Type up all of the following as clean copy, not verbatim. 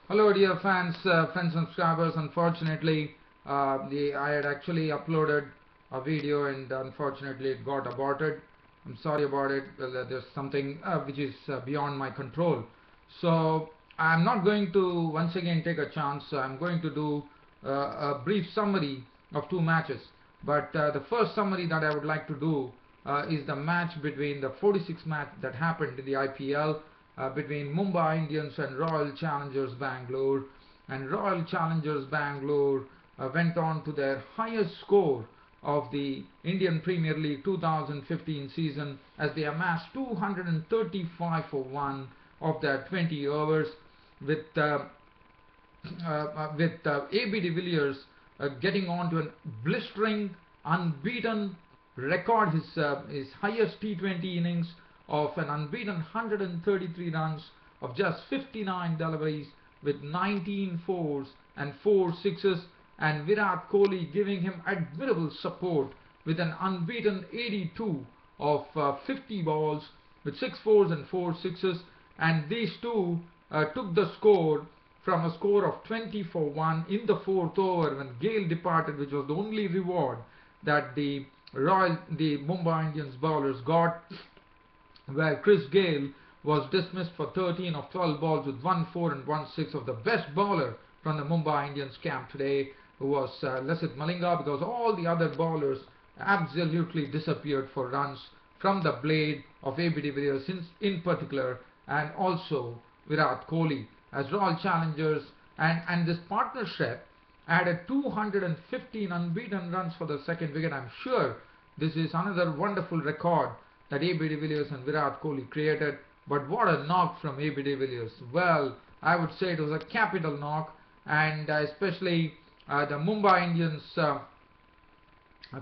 Hello dear fans, friends and subscribers. Unfortunately, I had actually uploaded a video and unfortunately it got aborted. I'm sorry about it. Well, there's something which is beyond my control. So I'm not going to once again take a chance. I'm going to do a brief summary of two matches. But the first summary that I would like to do is the match between the 46th match that happened in the IPL between Mumbai Indians and Royal Challengers Bangalore. And Royal Challengers Bangalore went on to their highest score of the Indian Premier League 2015 season as they amassed 235 for 1 of their 20 overs, with AB de Villers getting on to a blistering unbeaten record, his highest T20 innings of an unbeaten 133 runs of just 59 deliveries with 19 fours and 4 sixes, and Virat Kohli giving him admirable support with an unbeaten 82 of 50 balls with 6 fours and 4 sixes, and these two took the score from a score of 20 for 1 in the fourth over when Gale departed, which was the only reward that the Mumbai Indians bowlers got, where Chris Gale was dismissed for 13 of 12 balls with 1 4 and 1 6 of the best bowler from the Mumbai Indians camp today, who was Lasit Malinga, because all the other bowlers absolutely disappeared for runs from the blade of AB de Villiers in particular, and also Virat Kohli, as Royal Challengers and this partnership added 215 unbeaten runs for the second wicket. I'm sure this is another wonderful record that AB de Villiers and Virat Kohli created. But what a knock from AB de Villiers. Well, I would say it was a capital knock, and especially the Mumbai Indians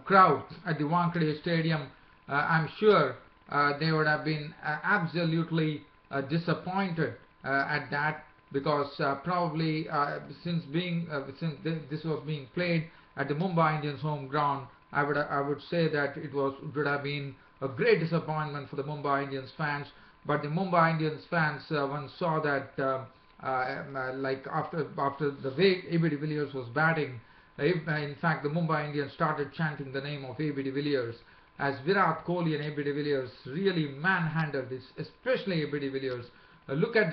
crowd at the Wankhede Stadium, I'm sure they would have been absolutely disappointed at that, because probably since this was being played at the Mumbai Indians home ground, I would say that it would have been a great disappointment for the Mumbai Indians fans. But the Mumbai Indians fans once saw that like after the way AB de Villiers was batting, in fact the Mumbai Indians started chanting the name of AB de Villiers, as Virat Kohli and AB de Villiers really manhandled this, especially AB de Villiers. Look at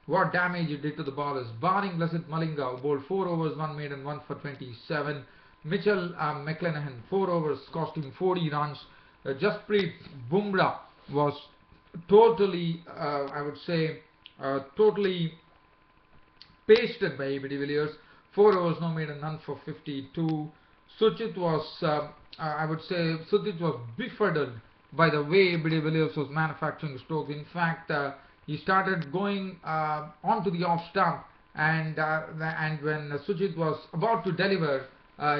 what damage it did to the bowlers, barring Lasit Malinga, who bowled 4 overs, 1 made and 1 for 27. Mitchell McClenaghan, 4 overs, cost him 40 runs. Jasprit Bumrah was totally, I would say, totally pasted by AB de Villiers. 4 overs, no made and none for 52. Suchit was, I would say, Suchit was befuddled by the way AB de Villiers was manufacturing strokes. In fact, he started going onto the off stump, and when Suchit was about to deliver,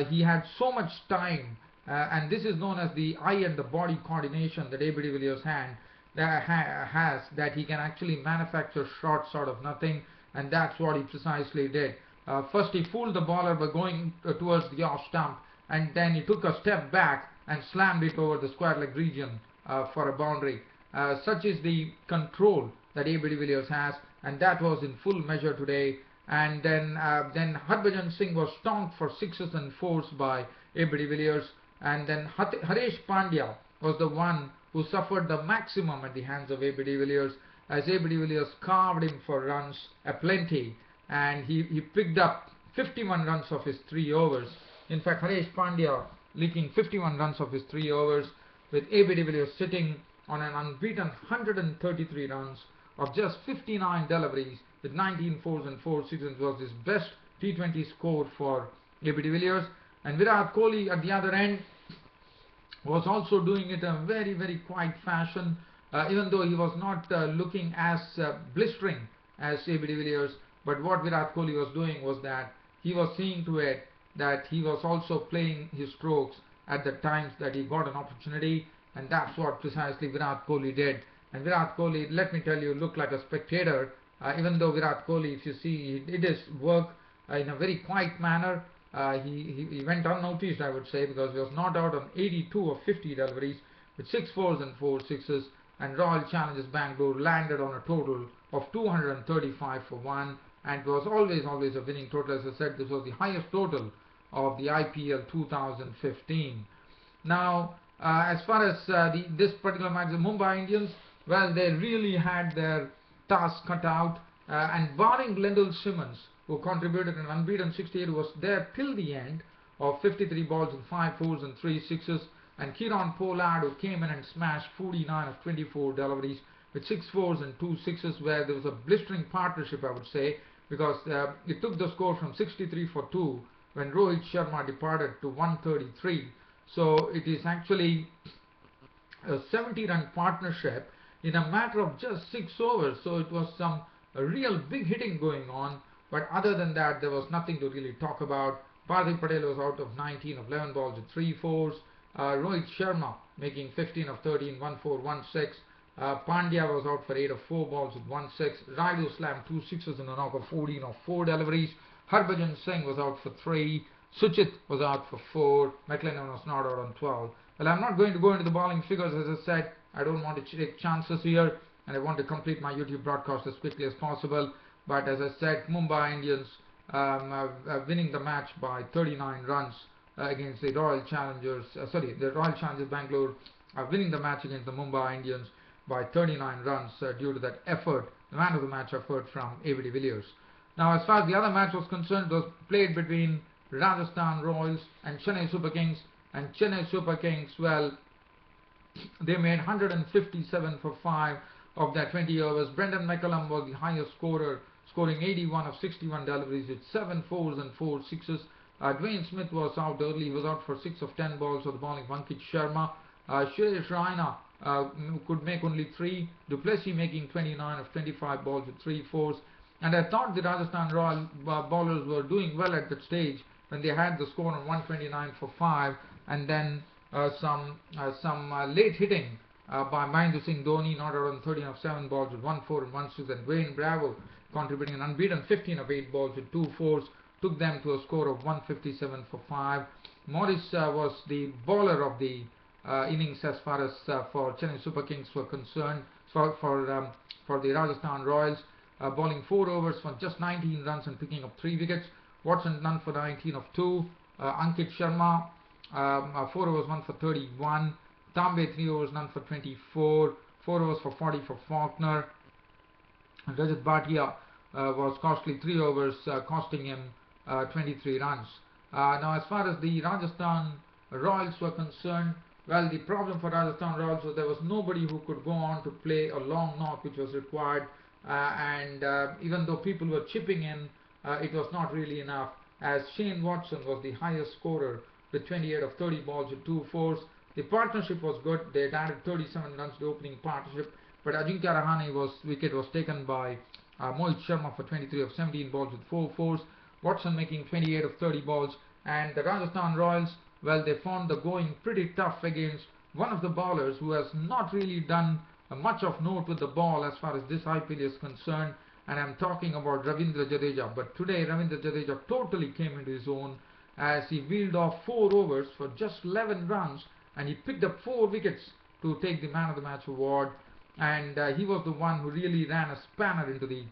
he had so much time, and this is known as the eye and the body coordination that AB de Villiers has, that he can actually manufacture shots out of nothing, and that's what he precisely did. First he fooled the bowler by going towards the off stump, and then he took a step back and slammed it over the square leg region for a boundary. Such is the control that AB de Villiers has, and that was in full measure today. And then Harbhajan Singh was stomped for 6s and 4s by AB de Villiers, and then Haresh Pandya was the one who suffered the maximum at the hands of AB de Villiers, as AB de Villiers carved him for runs aplenty, and he picked up 51 runs of his 3 overs. In fact, Haresh Pandya leaking 51 runs of his 3 overs, with AB de Villiers sitting on an unbeaten 133 runs of just 59 deliveries with 19 fours and 4 sixes. Was his best T20 score for AB de Villiers. And Virat Kohli at the other end was also doing it in a very, very quiet fashion, even though he was not looking as blistering as AB de Villiers. But what Virat Kohli was doing was that he was seeing to it that he was also playing his strokes at the times that he got an opportunity, and that's what precisely Virat Kohli did. And Virat Kohli, let me tell you, looked like a spectator, even though Virat Kohli, if you see, he did his work in a very quiet manner. He went unnoticed, I would say, because he was not out on 82 of 50 deliveries with 6 fours and 4 sixes, and Royal Challengers Bangalore landed on a total of 235 for 1, and it was always a winning total. As I said, this was the highest total of the IPL 2015. Now, as far as this particular match, the Mumbai Indians, well, they really had their task cut out, and barring Glendale Simmons, who contributed an unbeaten 68, was there till the end of 53 balls with 5 fours and 3 sixes, and Kieron Pollard, who came in and smashed 49 of 24 deliveries with 6 fours and 2 sixes, where there was a blistering partnership, I would say, because it took the score from 63 for 2 when Rohit Sharma departed to 133. So it is actually a 70-run partnership in a matter of just 6 overs. So it was some real big hitting going on, but other than that, there was nothing to really talk about. Parthiv Patel was out of 19 of 11 balls with 3 fours. Rohit Sharma making 15 of 13, 1 4, 1 6. Pandya was out for 8 of 4 balls with 1 6. Raidu slammed 2 sixes in a knock of 14 of 4 deliveries. Harbhajan Singh was out for 3. Suchit was out for 4. McLennan was not out on 12. Well, I'm not going to go into the bowling figures. As I said, I don't want to take chances here, and I want to complete my YouTube broadcast as quickly as possible. But as I said, Mumbai Indians winning the match by 39 runs against the Royal Challengers. The Royal Challengers Bangalore winning the match against the Mumbai Indians by 39 runs due to that effort, the man of the match effort from AB de Villers. Now, as far as the other match was concerned, it was played between Rajasthan Royals and Chennai Super Kings. And Chennai Super Kings, well, they made 157 for 5 of their 20 overs. Brendan McCullum was the highest scorer, scoring 81 of 61 deliveries with 7 fours and 4 sixes. Dwayne Smith was out early. He was out for 6 of 10 balls for the bowling of Ankit Sharma. Suresh Raina could make only 3. Duplessis making 29 of 25 balls with 3 fours. And I thought the Rajasthan Royal bowlers were doing well at that stage when they had the score on 129 for 5, and then some late hitting by Mahendra Singh Dhoni, not out on 13 of 7 balls with 1 4 and 1 6, and Dwayne Bravo contributing an unbeaten 15 of 8 balls with 2 fours, took them to a score of 157 for 5. Morris was the bowler of the innings as far as for Chennai Super Kings were concerned. For the Rajasthan Royals, bowling 4 overs for just 19 runs and picking up 3 wickets. Watson none for 19 of 2. Ankit Sharma 4 overs 1 for 31. Tambe 3 overs none for 24. 4 overs for 40 for Faulkner. And Rajat Bhatia was costly, 3 overs costing him 23 runs. Now, as far as the Rajasthan Royals were concerned, well, the problem for Rajasthan Royals was there was nobody who could go on to play a long knock which was required, and even though people were chipping in, it was not really enough, as Shane Watson was the highest scorer with 28 of 30 balls with 2 fours. The partnership was good. They had added 37 runs to the opening partnership, but Ajinkya Rahane's wicket was taken by Mohit Sharma for 23 of 17 balls with 4 fours. Watson making 28 of 30 balls, and the Rajasthan Royals, well, they found the going pretty tough against one of the bowlers who has not really done much of note with the ball as far as this IPL is concerned, and I'm talking about Ravindra Jadeja. But today Ravindra Jadeja totally came into his own as he wheeled off 4 overs for just 11 runs, and he picked up 4 wickets to take the man of the match award, and he was the one who really ran a spanner into the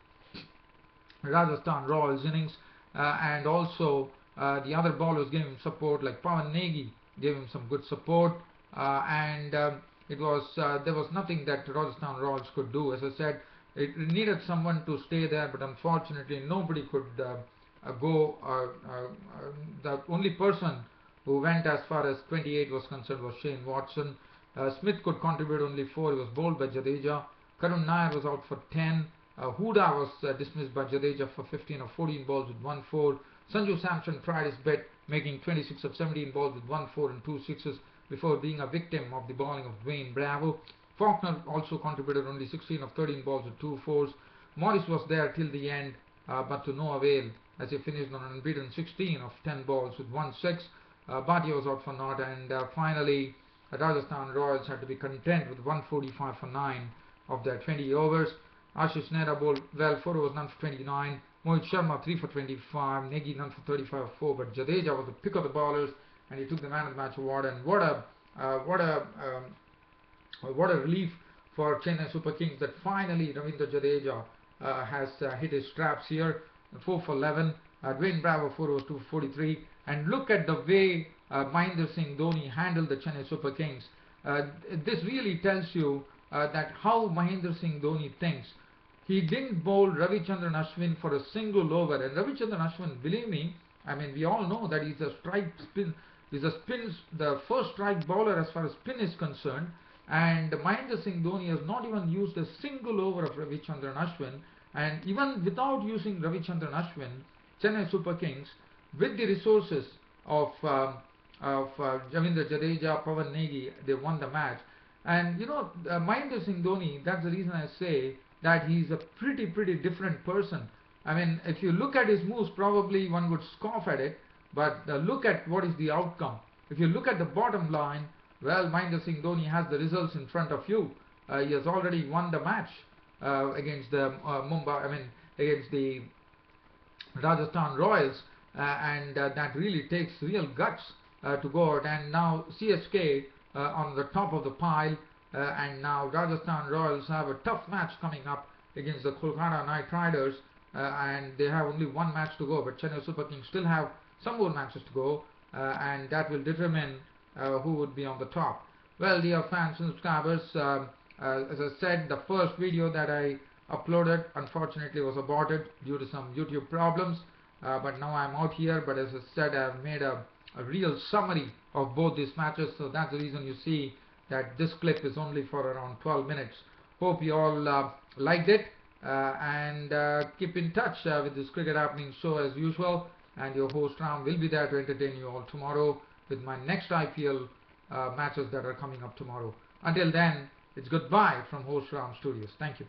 Rajasthan Royals innings, and also the other bowlers gave him support, like Pawan Negi gave him some good support, and it was there was nothing that Rajasthan Royals could do. As I said, it needed someone to stay there, but unfortunately nobody could go. The only person who went as far as 28 was concerned was Shane Watson. Smith could contribute only 4. He was bowled by Jadeja. Karun Nair was out for 10. Huda was dismissed by Jadeja for 15 of 14 balls with 1 4. Sanju Samson tried his bit, making 26 of 17 balls with 1 4 and 2 sixes before being a victim of the bowling of Dwayne Bravo. Faulkner also contributed only 16 of 13 balls with 2 fours. Morris was there till the end, but to no avail, as he finished on an unbeaten 16 of 10 balls with 1 6. Bhatia was out for naught, and finally Rajasthan Royals had to be content with 145 for 9 of their 20 overs. Ashish Nehra bowled well, 4 overs none for 29. Mohit Sharma 3 for 25. Negi none for 35 of 4. But Jadeja was the pick of the bowlers, and he took the man of the match award. And what a relief for Chennai Super Kings that finally Ravindra Jadeja has hit his straps here, 4 for 11. Dwayne Bravo 4 overs 243. And look at the way Mahendra Singh Dhoni handled the Chennai Super Kings. This really tells you that how Mahendra Singh Dhoni thinks. He didn't bowl Ravichandran Ashwin for a single over, and Ravichandran Ashwin, believe me, I mean, we all know that he's a the first strike bowler as far as spin is concerned, and Mahendra Singh Dhoni has not even used a single over of Ravichandran Ashwin, and even without using Ravichandran Ashwin, Chennai Super Kings, with the resources of Javindra Jadeja, Pawan Negi, they won the match. And you know, Mahendra Singh Dhoni, that's the reason I say that he's a pretty different person. I mean, if you look at his moves, probably one would scoff at it, but look at what is the outcome. If you look at the bottom line, well, Mahendra Singh Dhoni has the results in front of you. He has already won the match against the against the Rajasthan Royals, and that really takes real guts to go out. And now CSK on the top of the pile, and now Rajasthan Royals have a tough match coming up against the Kolkata Knight Riders, and they have only one match to go, but Chennai Super Kings still have some more matches to go, and that will determine who would be on the top. Well, dear fans and subscribers, as I said, the first video that I uploaded unfortunately was aborted due to some YouTube problems, but now I'm out here. But as I said, I've made a real summary of both these matches, so that's the reason you see that this clip is only for around 12 minutes. Hope you all liked it, and keep in touch with this Cricket Happening show as usual, and your host Ram will be there to entertain you all tomorrow with my next IPL matches that are coming up tomorrow. Until then, it's goodbye from host Ram Studios. Thank you.